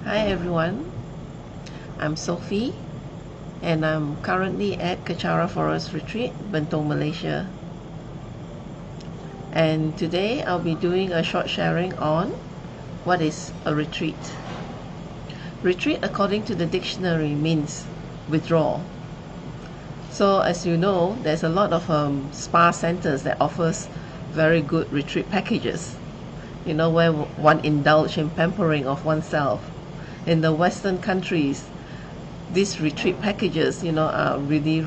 Hi everyone, I'm Sofi and I'm currently at Kechara Forest Retreat, Bentong, Malaysia. And today I'll be doing a short sharing on what is a retreat. Retreat, according to the dictionary, means withdrawal. So as you know, there's a lot of spa centers that offers very good retreat packages, where one indulge in pampering of oneself. In the Western countries, these retreat packages, are really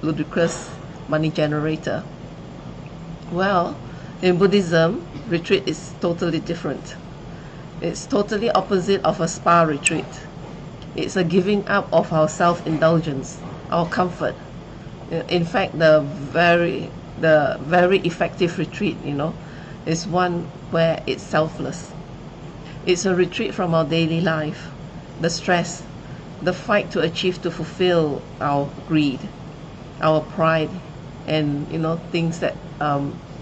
ludicrous money generator. Well, in Buddhism, retreat is totally different. It's totally opposite of a spa retreat. It's a giving up of our self-indulgence, our comfort. In fact, the very effective retreat, is one where it's selfless. It's a retreat from our daily life, the stress, the fight to achieve, to fulfill our greed, our pride, and things that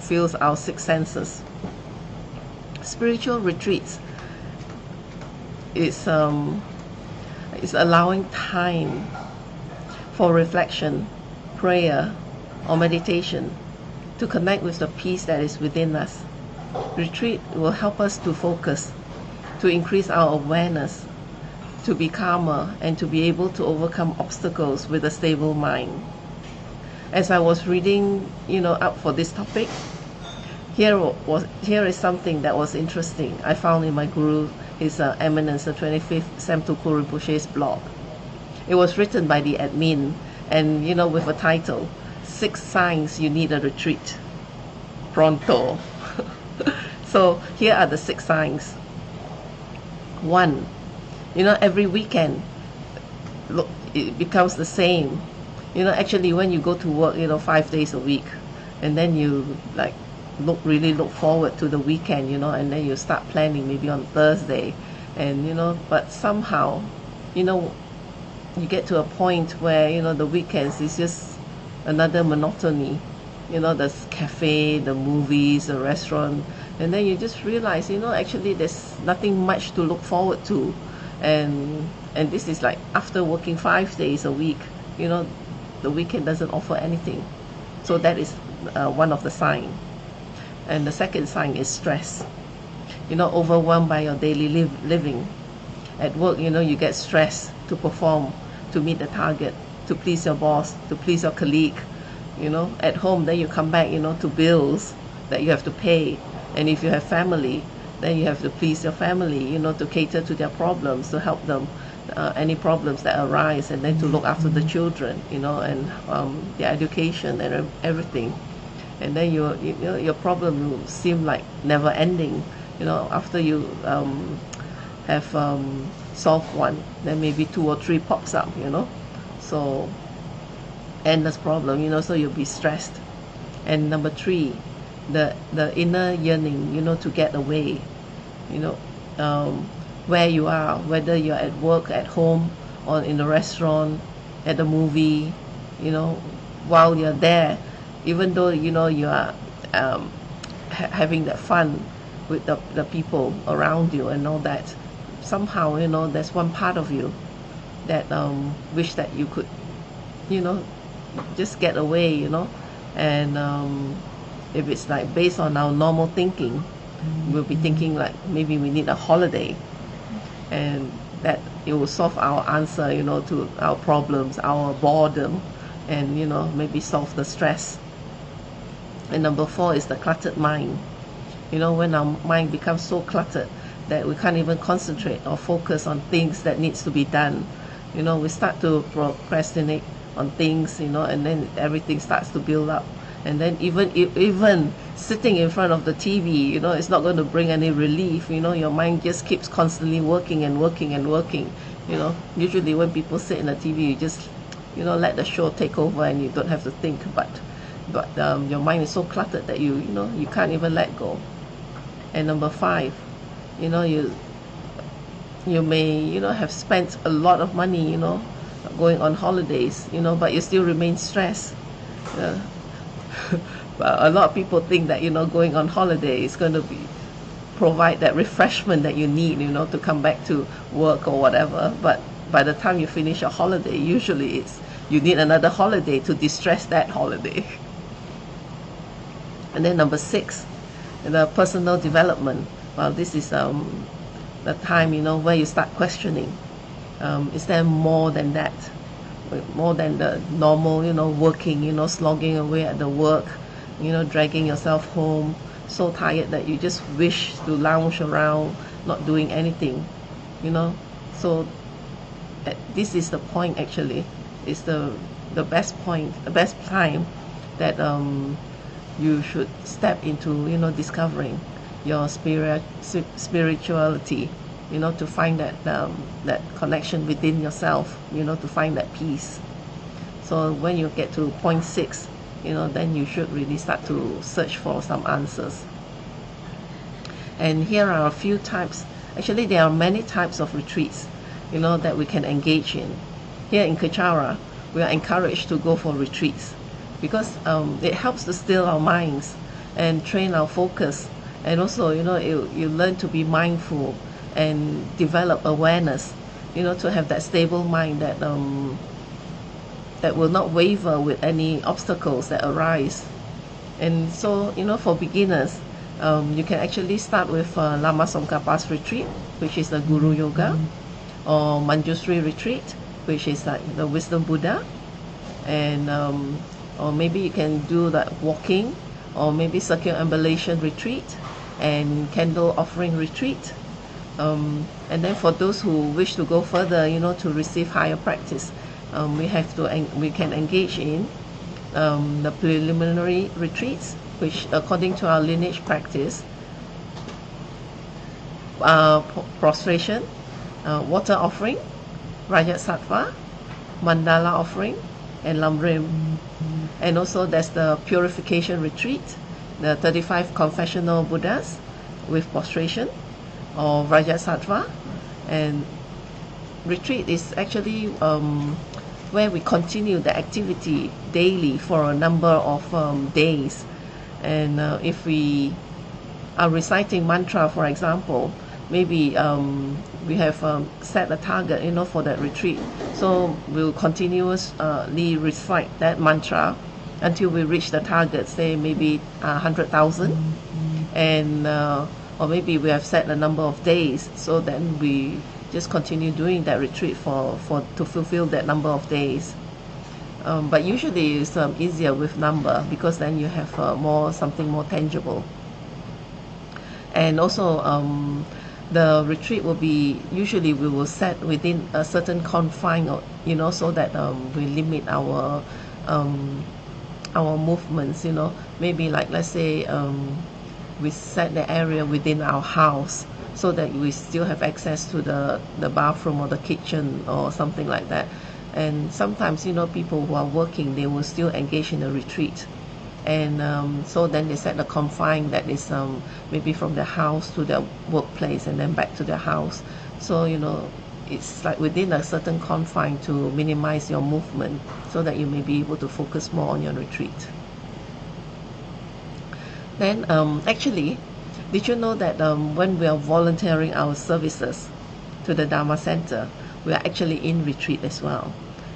fills our six senses. Spiritual retreats is allowing time for reflection, prayer, or meditation to connect with the peace that is within us. Retreat will help us to focus, to increase our awareness, to be calmer, and to be able to overcome obstacles with a stable mind. As I was reading, up for this topic, here is something that was interesting. I found in my Guru, His Eminence, the 25th Samtuku Rinpoche's blog. It was written by the admin, and with a title, 6 Signs You Need a Retreat. Pronto. So here are the 6 signs. 1, every weekend, look, it becomes the same. Actually, when you go to work, 5 days a week, and then you really look forward to the weekend, and then you start planning maybe on Thursday, and but somehow, you get to a point where the weekends is just another monotony. The cafe, the movies, the restaurant, and then you just realize, actually there's nothing much to look forward to, and this is like after working 5 days a week, the weekend doesn't offer anything. So that is one of the signs. And the second sign is stress. Overwhelmed by your daily living. At work, you get stressed to perform, to meet the target, to please your boss, to please your colleague. At home, then you come back, to bills that you have to pay. And if you have family, then you have to please your family, to cater to their problems, to help them, any problems that arise, and then to look after the children, and their education and everything. And then your problem will seem like never ending, after you have solved one, then maybe 2 or 3 pops up, so endless problem, so you'll be stressed. And number 3, the inner yearning, to get away, where you are, whether you're at work, at home, or in a restaurant, at a movie, while you're there, even though you are having that fun with the people around you and all that, somehow there's one part of you that wish that you could just get away, and if it's like based on our normal thinking, we'll be thinking like maybe we need a holiday, and that it will solve our answer, to our problems, our boredom, and maybe solve the stress. And number 4 is the cluttered mind. When our mind becomes so cluttered that we can't even concentrate or focus on things that needs to be done, we start to procrastinate on things, and then everything starts to build up. And then even sitting in front of the TV, it's not going to bring any relief. Your mind just keeps constantly working and working and working. Usually when people sit in the TV, you just let the show take over and you don't have to think. But your mind is so cluttered that you can't even let go. And number 5, you may have spent a lot of money, going on holidays, but you still remain stressed. But a lot of people think that going on holiday is going to be provide that refreshment that you need, to come back to work or whatever. But by the time you finish your holiday, usually you need another holiday to distress that holiday. And then number 6, the personal development. Well, this is the time, where you start questioning. Is there more than that? More than the normal, working, slogging away at the work, dragging yourself home, so tired that you just wish to lounge around, not doing anything, So this is the point actually. It's the best point, the best time that you should step into, discovering your spirituality, to find that connection within yourself, to find that peace. So when you get to point 6, then you should really start to search for some answers. And here are a few types. Actually, there are many types of retreats, that we can engage in. Here in Kechara, we are encouraged to go for retreats because it helps to still our minds and train our focus. And also, you learn to be mindful and develop awareness, to have that stable mind that will not waver with any obstacles that arise. And so, for beginners, you can actually start with Lama Tsongkhapa's retreat, which is the Guru Yoga, or Manjusri retreat, which is like the Wisdom Buddha, and or maybe you can do that walking, or maybe circumambulation retreat and candle offering retreat. And then for those who wish to go further, to receive higher practice, we can engage in the preliminary retreats, which according to our lineage practice, prostration, water offering, Rajat Sattva, mandala offering, and lamrim. And also there's the purification retreat, the 35 confessional Buddhas with prostration, or Rajat Sattva. And retreat is actually where we continue the activity daily for a number of days. And if we are reciting mantra, for example, maybe we have set a target, for that retreat. So we'll continuously recite that mantra until we reach the target, say maybe 100,000. And or maybe we have set a number of days, so then we just continue doing that retreat to fulfill that number of days. But usually it's easier with number, because then you have something more tangible. And also the retreat will be, usually we will set within a certain confine, so that we limit our movements, maybe like, let's say we set the area within our house so that we still have access to the bathroom or the kitchen or something like that. And sometimes, people who are working, they will still engage in a retreat. And so then they set a confine that is maybe from their house to their workplace and then back to their house. So, it's like within a certain confine to minimize your movement so that you may be able to focus more on your retreat. Then actually, did you know that when we are volunteering our services to the Dharma Center, we are actually in retreat as well.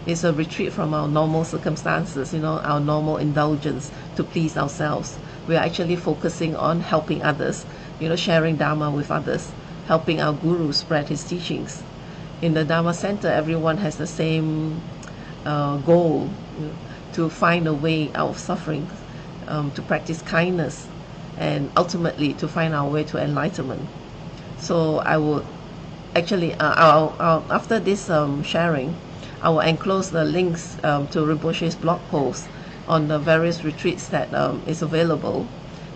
It's a retreat from our normal circumstances, our normal indulgence to please ourselves. We are actually focusing on helping others, sharing Dharma with others, helping our Guru spread his teachings. In the Dharma Center, everyone has the same goal, to find a way out of suffering, to practice kindness, and ultimately to find our way to enlightenment. So I would actually, after this sharing, I will enclose the links to Rinpoche's blog post on the various retreats that is available.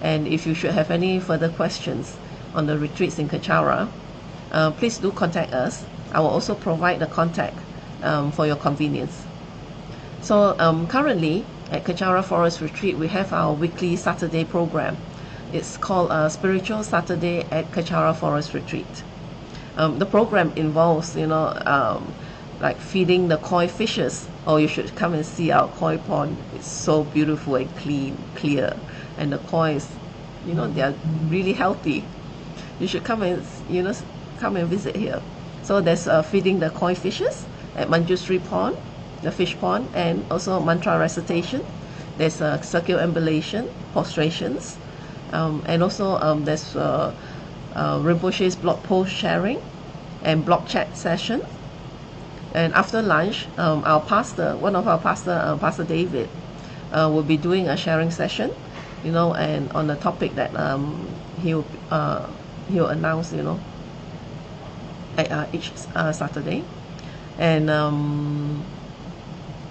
And if you should have any further questions on the retreats in Kechara, please do contact us. I will also provide the contact for your convenience. So currently at Kechara Forest Retreat, we have our weekly Saturday program. It's called Spiritual Saturday at Kechara Forest Retreat. The program involves, like feeding the koi fishes. Oh, you should come and see our koi pond. It's so beautiful and clear. And the koi is, they are really healthy. you should come and come and visit here. So there's feeding the koi fishes at Manjusri Pond, the fish pond, and also mantra recitation. There's circumambulation, prostrations, and also there's Rinpoche's blog post sharing and blog chat session. And after lunch, our pastor, one of our pastor, Pastor David, will be doing a sharing session, and on the topic that he'll announce, at each Saturday. And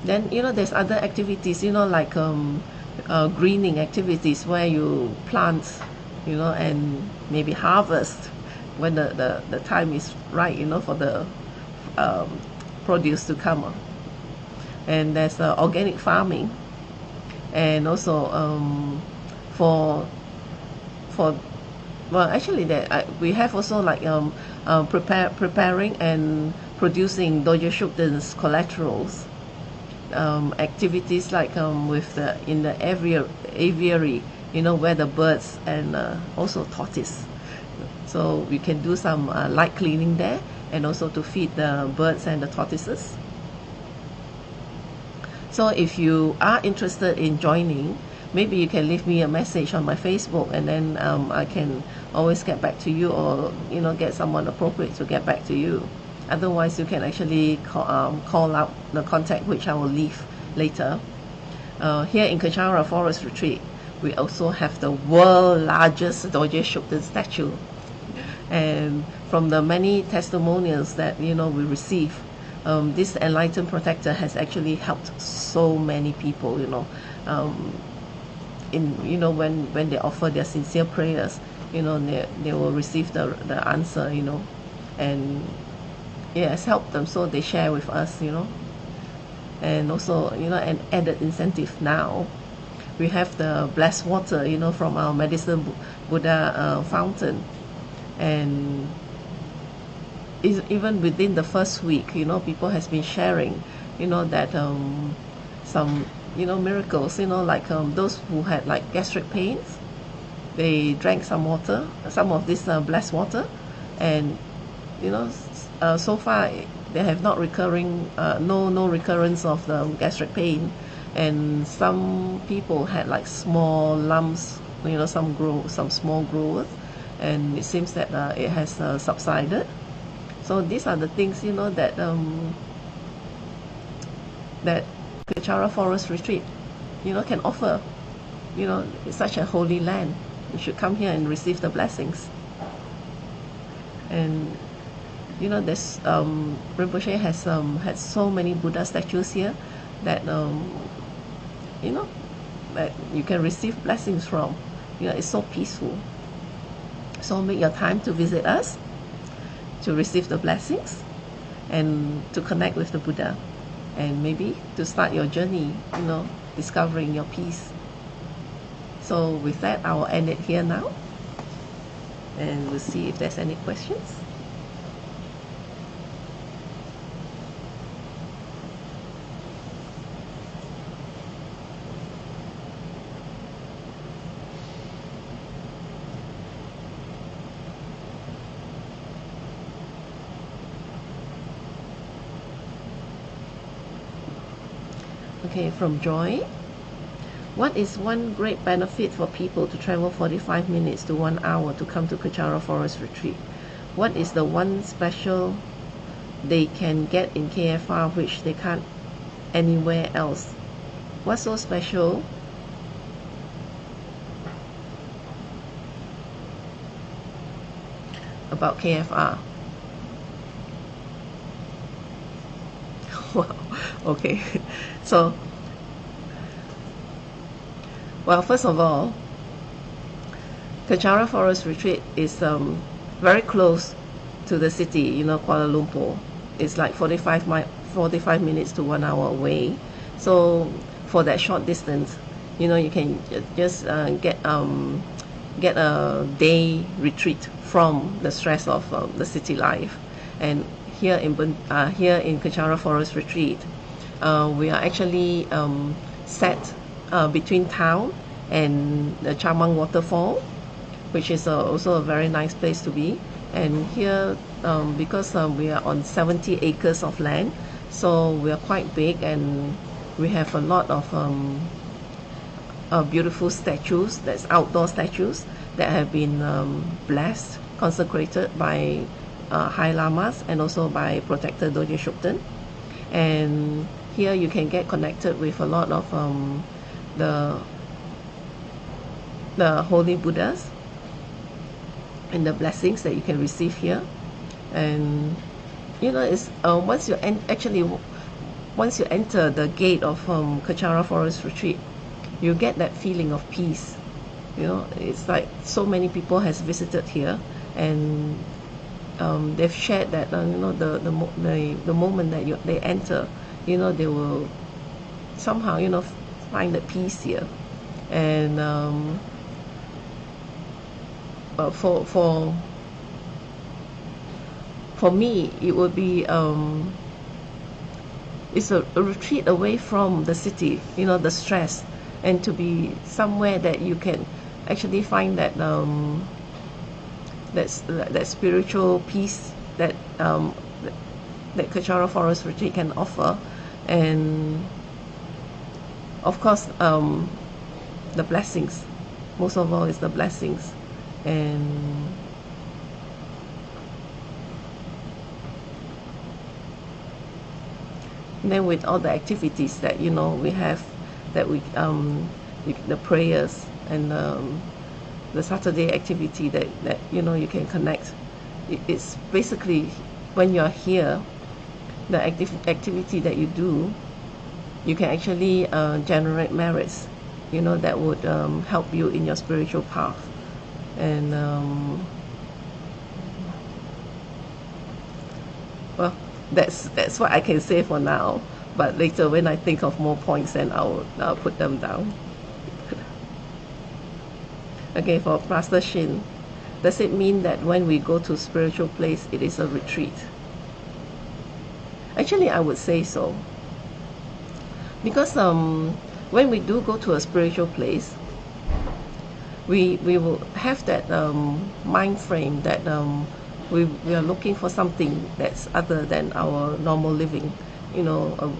then there's other activities, like greening activities where you plant, and maybe harvest when the time is right, for the produce to come. And there's organic farming, and also for well, actually we have also like preparing and producing Dojo Shukden's collaterals, activities like with in the aviary, where the birds and also tortoise. So we can do some light cleaning there, and also to feed the birds and the tortoises. So if you are interested in joining, maybe you can leave me a message on my Facebook, and then I can always get back to you, or get someone appropriate to get back to you. Otherwise, you can actually call out the contact, which I will leave later. Here in Kachara Forest Retreat, we also have the world's largest Dorje Shukden statue. And from the many testimonials that we receive, this enlightened protector has actually helped so many people. When they offer their sincere prayers, they will receive the answer. And it has helped them, so they share with us. And also an added incentive now. We have the blessed water, from our Medicine Buddha fountain. And even within the first week, people has been sharing, that some, miracles, like those who had like gastric pains, they drank some water, some of this blessed water, and so far they have not recurring, no recurrence of the gastric pain. And some people had like small lumps, some small growth, and it seems that it has subsided. So these are the things that that Kachara Forest Retreat can offer. It's such a holy land. You should come here and receive the blessings. And there's Rinpoche has had so many Buddha statues here that that you can receive blessings from. It's so peaceful. So make your time to visit us, to receive the blessings, and to connect with the Buddha, and maybe to start your journey, discovering your peace. So with that, I will end it here now, and we'll see if there's any questions. Okay, from Joy. What is one great benefit for people to travel 45 minutes to 1 hour to come to Kachara Forest Retreat? What is the one special they can get in KFR which they can't anywhere else? What's so special? About KFR? Wow, okay. So, well, first of all, Kachara Forest Retreat is very close to the city, Kuala Lumpur. It's like 45 minutes to 1 hour away. So for that short distance, you can just get a day retreat from the stress of the city life. And here in Kachara Forest Retreat, we are actually set between town and the Chamang waterfall. which is also a very nice place to be. And here, because we are on 70 acres of land, so we are quite big, and we have a lot of beautiful statues, that's outdoor statues, that have been blessed, consecrated by High Lamas and also by Protector Doje Shukden. And here you can get connected with a lot of the holy Buddhas and the blessings that you can receive here. And you know, it's once you enter the gate of Kachara Forest Retreat, you get that feeling of peace. You know, it's like so many people has visited here, and they've shared that you know, the moment that they enter, you know, they will somehow, you know, find the peace here. And for me, it would be it's a retreat away from the city, you know, the stress, and to be somewhere that you can actually find that that spiritual peace that that Kachara Forest Retreat can offer. And of course, the blessings, most of all, is the blessings. And then with all the activities that, you know, we have, that we the prayers and the Saturday activity that you know, you can connect. It's basically, when you're here, the activity that you do, you can actually generate merits, you know, that would help you in your spiritual path. And well, that's what I can say for now, but later when I think of more points, then I'll put them down. Okay, for Pastor Shin, does it mean that when we go to spiritual place, it is a retreat? Actually, I would say so, because when we do go to a spiritual place, we will have that mind frame that we are looking for something that's other than our normal living, you know,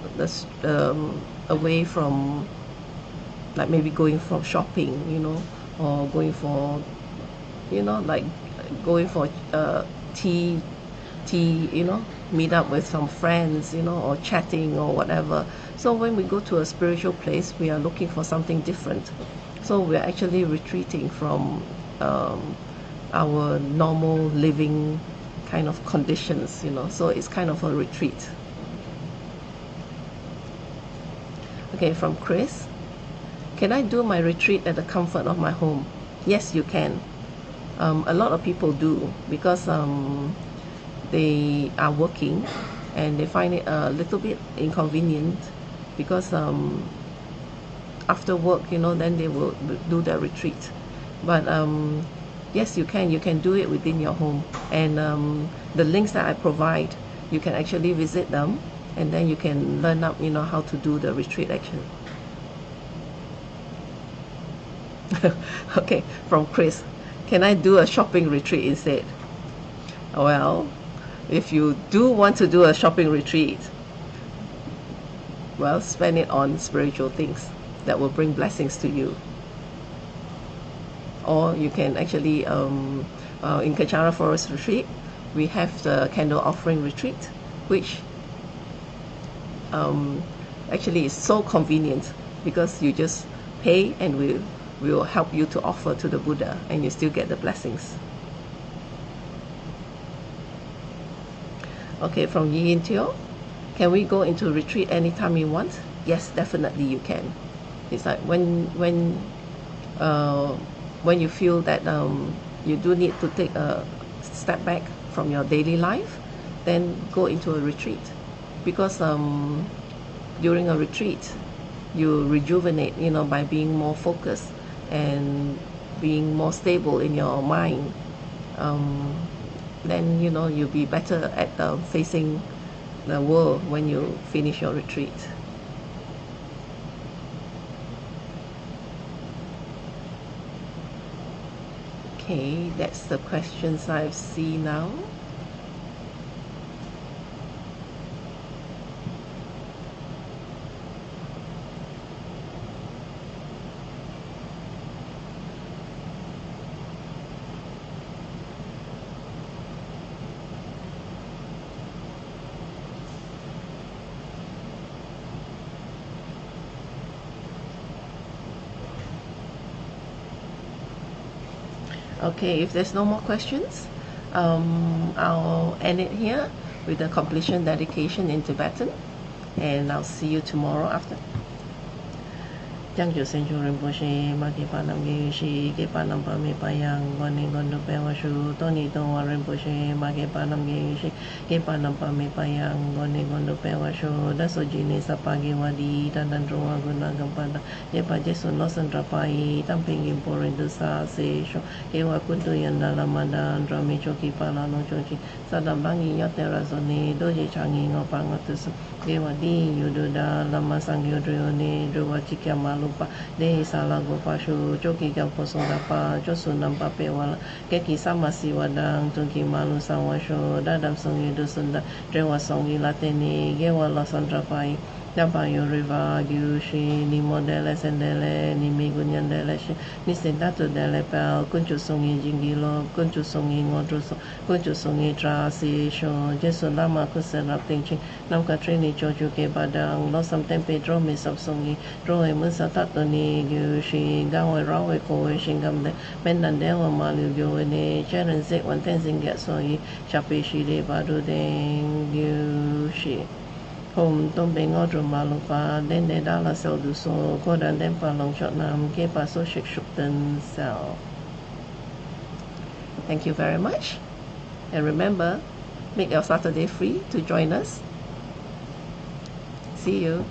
away from, like, maybe going for shopping, you know, or going for, you know, like going for tea, you know, meet up with some friends, you know, or chatting or whatever. So when we go to a spiritual place, we are looking for something different. So we're actually retreating from our normal living kind of conditions, you know, so it's kind of a retreat. Okay, from Chris, can I do my retreat at the comfort of my home? Yes, you can. A lot of people do, because they are working and they find it a little bit inconvenient, because after work, you know, then they will do the retreat. But yes, you can do it within your home. And the links that I provide, you can actually visit them, and then you can learn up, you know, how to do the retreat action. Okay, from Chris, can I do a shopping retreat instead? Well, if you do want to do a shopping retreat, well, spend it on spiritual things that will bring blessings to you. Or you can actually, in Kachara Forest Retreat, we have the candle offering retreat, which actually is so convenient, because you just pay and we will help you to offer to the Buddha, and you still get the blessings. Okay, from Yi Yin Teo, can we go into retreat anytime you want? Yes, definitely you can. It's like when you feel that you do need to take a step back from your daily life, then go into a retreat, because during a retreat you rejuvenate, you know, by being more focused and being more stable in your mind. Then, you know, you'll be better at facing the world when you finish your retreat. Okay, that's the questions I see now. Okay, if there's no more questions, I'll end it here with the completion dedication in Tibetan, and I'll see you tomorrow after. Chẳng chủ sinh chủ rin bố shi ma ki pa nam gi shi ki pa nam pa mi pa yang gon ni gon du pe wa shu to ni to wa rin bố shi ma ki pa nam gi shi ki pa nam pa mi pa yang gon ni gon du pe wa shu da so ji ni sa pa gi wa di dan dan ro wa gun na gam pa da ye pa je su no san ra pa yi tam ping im po rin du sa se shu ke wa kun tu yan da la ma dan ra mi cho ki pa la no cho chi sa dam bang yi ya te ra so ni do je chang yi ngo pa ngo tu su ke wa di yu du da la ma sang yu ru ni ru wa chi kya ma lupa de sala go pa shu cho ki ga po song da pa cho su nam pa pe wala ke ki sa ma si wa dang tung ki ma lu sa wa shu da dam song yi du sun da re wa song yi la te ni ge wa la san ra pa yi da pa yu riva yu shi ni mo de le sen de le ni mi gun yan de le shi ni sen da tu de le pa kun chu song yi jing gi lo kun chu song yi ngo tru so kun chu song yi tra si shu je su la ma ku se rap ting chi nam ka tre ni cho chu ke ba dang lo sam tem pe tro mi sap song yi rồi mới sa tat to ni gyu shi ga wa ra wa ko we shin gam de men nan de wa ma lu gyu ne chen se wan ten sing get so yi cha pe shi de ba do de gyu shi hom tom be ngo tro ma lu pa den de da la so du so ko dan den pa long shot nam ke pa so shik shuk ten so thank you very much, and remember, make your Saturday free to join us. See you.